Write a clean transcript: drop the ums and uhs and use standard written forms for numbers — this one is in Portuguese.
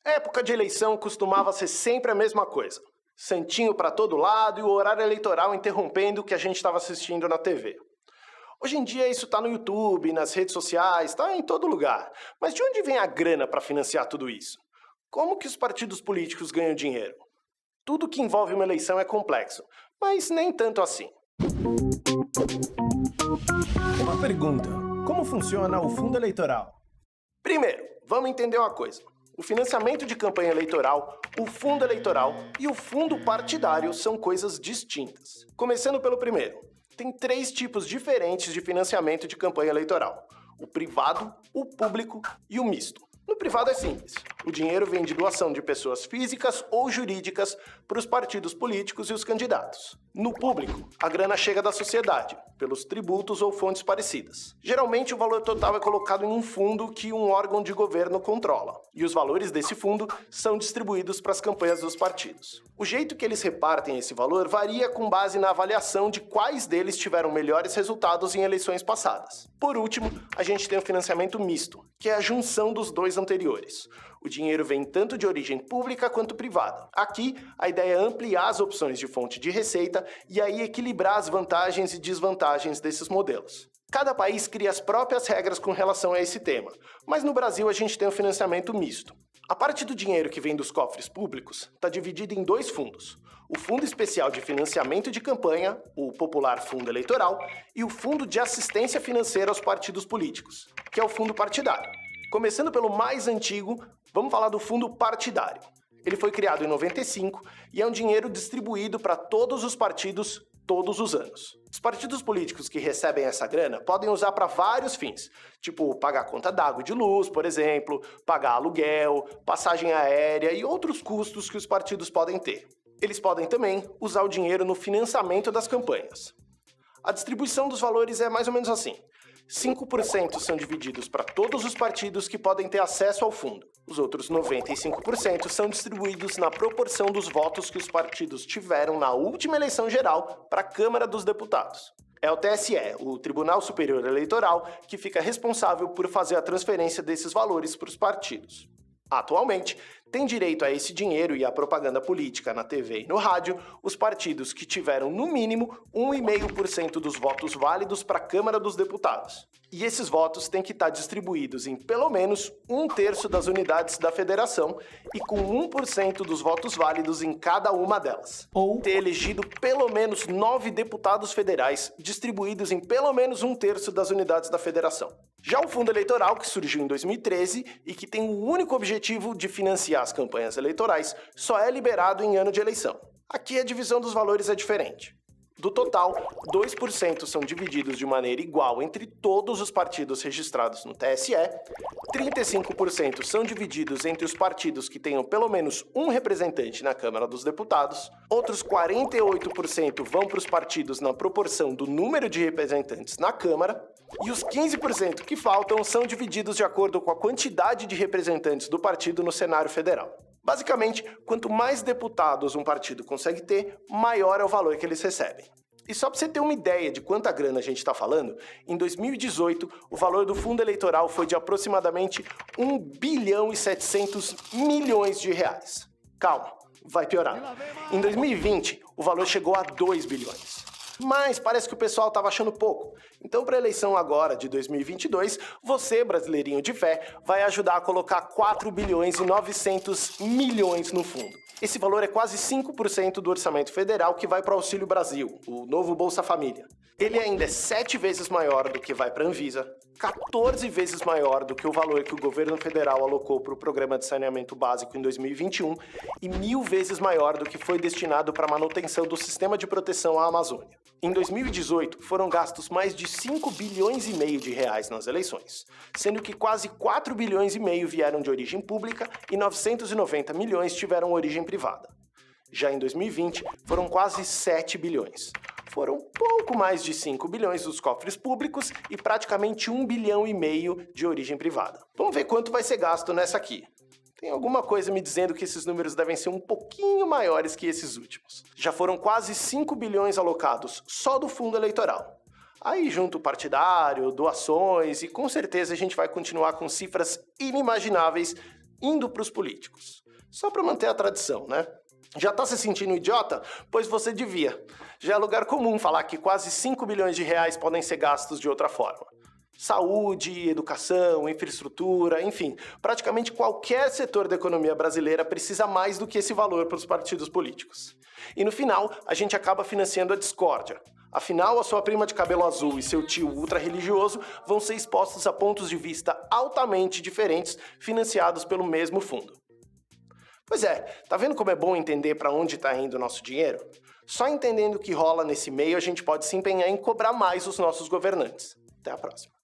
Época de eleição costumava ser sempre a mesma coisa. Santinho para todo lado e o horário eleitoral interrompendo o que a gente estava assistindo na TV. Hoje em dia isso está no YouTube, nas redes sociais, está em todo lugar. Mas de onde vem a grana para financiar tudo isso? Como que os partidos políticos ganham dinheiro? Tudo que envolve uma eleição é complexo, mas nem tanto assim. Uma pergunta: como funciona o fundo eleitoral? Primeiro, vamos entender uma coisa. O financiamento de campanha eleitoral, o fundo eleitoral e o fundo partidário são coisas distintas. Começando pelo primeiro, tem 3 tipos diferentes de financiamento de campanha eleitoral: o privado, o público e o misto. No privado é simples. O dinheiro vem de doação de pessoas físicas ou jurídicas para os partidos políticos e os candidatos. No público, a grana chega da sociedade, pelos tributos ou fontes parecidas. Geralmente, o valor total é colocado em um fundo que um órgão de governo controla, e os valores desse fundo são distribuídos para as campanhas dos partidos. O jeito que eles repartem esse valor varia com base na avaliação de quais deles tiveram melhores resultados em eleições passadas. Por último, a gente tem o financiamento misto, que é a junção dos dois anteriores. O dinheiro vem tanto de origem pública quanto privada. Aqui, a ideia é ampliar as opções de fonte de receita e aí equilibrar as vantagens e desvantagens desses modelos. Cada país cria as próprias regras com relação a esse tema, mas no Brasil a gente tem o financiamento misto. A parte do dinheiro que vem dos cofres públicos está dividida em 2 fundos: o Fundo Especial de Financiamento de Campanha, o popular Fundo Eleitoral, e o Fundo de Assistência Financeira aos Partidos Políticos, que é o Fundo Partidário. Começando pelo mais antigo, vamos falar do Fundo Partidário. Ele foi criado em 95 e é um dinheiro distribuído para todos os partidos todos os anos. Os partidos políticos que recebem essa grana podem usar para vários fins, tipo pagar conta d'água e de luz, por exemplo, pagar aluguel, passagem aérea e outros custos que os partidos podem ter. Eles podem também usar o dinheiro no financiamento das campanhas. A distribuição dos valores é mais ou menos assim: 5% são divididos para todos os partidos que podem ter acesso ao fundo. Os outros 95% são distribuídos na proporção dos votos que os partidos tiveram na última eleição geral para a Câmara dos Deputados. É o TSE, o Tribunal Superior Eleitoral, que fica responsável por fazer a transferência desses valores para os partidos. Atualmente, tem direito a esse dinheiro e à propaganda política na TV e no rádio os partidos que tiveram, no mínimo, 1,5% dos votos válidos para a Câmara dos Deputados. E esses votos têm que estar distribuídos em pelo menos 1/3 das unidades da federação e com 1% dos votos válidos em cada uma delas. Ou ter elegido pelo menos 9 deputados federais distribuídos em pelo menos 1/3 das unidades da federação. Já o fundo eleitoral, que surgiu em 2013 e que tem o único objetivo de financiar as campanhas eleitorais, só é liberado em ano de eleição. Aqui a divisão dos valores é diferente. Do total, 2% são divididos de maneira igual entre todos os partidos registrados no TSE, 35% são divididos entre os partidos que tenham pelo menos um representante na Câmara dos Deputados, outros 48% vão para os partidos na proporção do número de representantes na Câmara, e os 15% que faltam são divididos de acordo com a quantidade de representantes do partido no cenário federal. Basicamente, quanto mais deputados um partido consegue ter, maior é o valor que eles recebem. E só para você ter uma ideia de quanta grana a gente está falando, em 2018, o valor do fundo eleitoral foi de aproximadamente 1 bilhão e 700 milhões de reais. Calma, vai piorar. Em 2020, o valor chegou a 2 bilhões. Mas parece que o pessoal estava achando pouco. Então, para a eleição agora de 2022, você, brasileirinho de fé, vai ajudar a colocar 4 bilhões e 900 milhões no fundo. Esse valor é quase 5% do orçamento federal que vai para o Auxílio Brasil, o novo Bolsa Família. Ele ainda é 7 vezes maior do que vai para a Anvisa, 14 vezes maior do que o valor que o governo federal alocou para o Programa de Saneamento Básico em 2021 e 1.000 vezes maior do que foi destinado para a manutenção do Sistema de Proteção à Amazônia. Em 2018, foram gastos mais de 5 bilhões e meio de reais nas eleições, sendo que quase 4 bilhões e meio vieram de origem pública e 990 milhões tiveram origem privada. Já em 2020, foram quase 7 bilhões. Foram pouco mais de 5 bilhões dos cofres públicos e praticamente 1 bilhão e meio de origem privada. Vamos ver quanto vai ser gasto nessa aqui. Tem alguma coisa me dizendo que esses números devem ser um pouquinho maiores que esses últimos. Já foram quase 5 bilhões alocados só do fundo eleitoral. Aí junto o partidário, doações e com certeza a gente vai continuar com cifras inimagináveis indo para os políticos. Só para manter a tradição, né? Já tá se sentindo idiota? Pois você devia. Já é lugar comum falar que quase 5 bilhões de reais podem ser gastos de outra forma. Saúde, educação, infraestrutura, enfim, praticamente qualquer setor da economia brasileira precisa mais do que esse valor para os partidos políticos. E no final, a gente acaba financiando a discórdia. Afinal, a sua prima de cabelo azul e seu tio ultra-religioso vão ser expostos a pontos de vista altamente diferentes financiados pelo mesmo fundo. Pois é, tá vendo como é bom entender para onde está indo o nosso dinheiro? Só entendendo o que rola nesse meio, a gente pode se empenhar em cobrar mais os nossos governantes. Até a próxima.